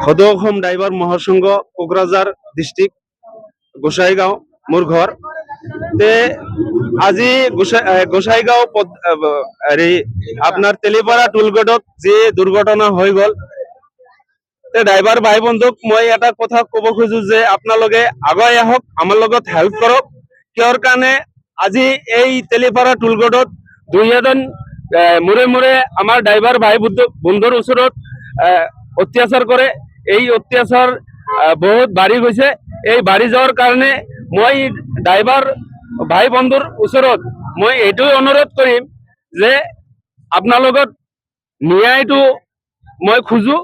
সদৌ অসম ড্ৰাইভাৰ মহাসংঘ কোকৰাঝাৰ ডিষ্ট্ৰিক্ট গোসাইগাঁও মোৰ ঘৰ তে আজি গোসাইগাঁও হেৰি আপোনাৰ তেলিপাৰা টোলগেটত যি দুৰ্ঘটনা হৈ গ'ল তে ড্ৰাইভাৰ ভাই বন্ধুক মই এটা কথা ক'ব খোজো যে আপোনালোকে আগুৱাই আহক, আমাৰ লগত হেল্প কৰক। কিহৰ কাৰণে আজি এই তেলিপাৰা টোলগেটত দুই এজন মূৰে মূৰে আমাৰ ড্ৰাইভাৰ ভাই বন্ধুৰ ওচৰত অত্যাচাৰ কৰে। এই অত্যাচাৰ বহুত বাঢ়ি গৈছে। এই বাঢ়ি যোৱাৰ কাৰণে মই ড্ৰাইভাৰ ভাই বন্ধুৰ ওচৰত মই এইটোৱে অনুৰোধ কৰিম যে আপোনালোকৰ ন্যায়টো মই খোজো।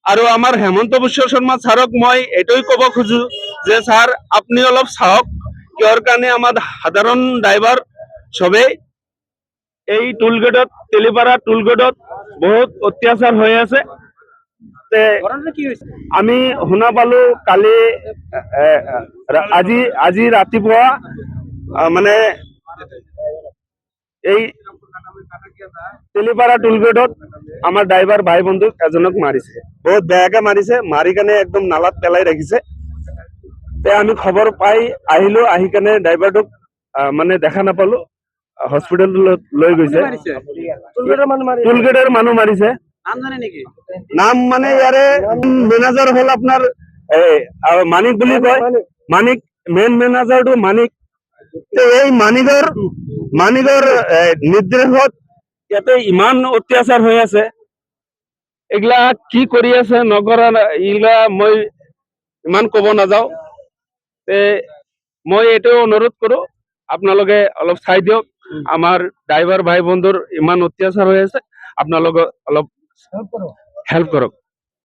আৰু আমাৰ হেমন্ত বিশ্ব শৰ্মা ছাৰক মই এইটোৱে ক'ব খোজো যে ছাৰ আপুনি অলপ চাওক, কিহৰ কাৰণে আমাৰ সাধাৰণ ড্ৰাইভাৰ চবেই এই টোলগেটত তেলিপাৰা টোলগেটত বহুত অত্যাচাৰ হৈ আছে। আমি শুনা পালো কালি আজি ৰাতিপুৱা মানে এই তেলিপাৰা টোলগেটত আমাৰ ড্ৰাইভাৰ ভাই বন্ধু এজনক মাৰিছে, বহুত বেয়াকে মাৰিছে, মাৰি কেনে একদম নালাত পেলাই ৰাখিছে। আমি খবৰ পাই আহিলো, আহি কেনে ড্ৰাইভাৰটোক মানে দেখা নাপালো, হস্পিটেলত লৈ গৈছে। টোলগেটৰ মানুহ মাৰিছে। নাম মানে ইয়াৰে মেনেজাৰ হল আপোনাৰ মানিক বুলি কয়, মানিক মেইন মেনেজাৰটো মানিক। এই মানিকৰ নিৰ্দেশত ইয়াতে ইমান অত্যাচাৰ হৈ আছে। এইগিলা কি কৰি আছে নকৰা এইগিলা মই ইমান ক'ব নাযাওঁ। মই এইটো অনুৰোধ কৰো আপোনালোকে অলপ চাই দিয়ক, আমাৰ ড্ৰাইভাৰ ভাই বন্ধুৰ ইমান অত্যাচাৰ হৈ আছে, আপোনালোকে অলপ হেল্প কৰক।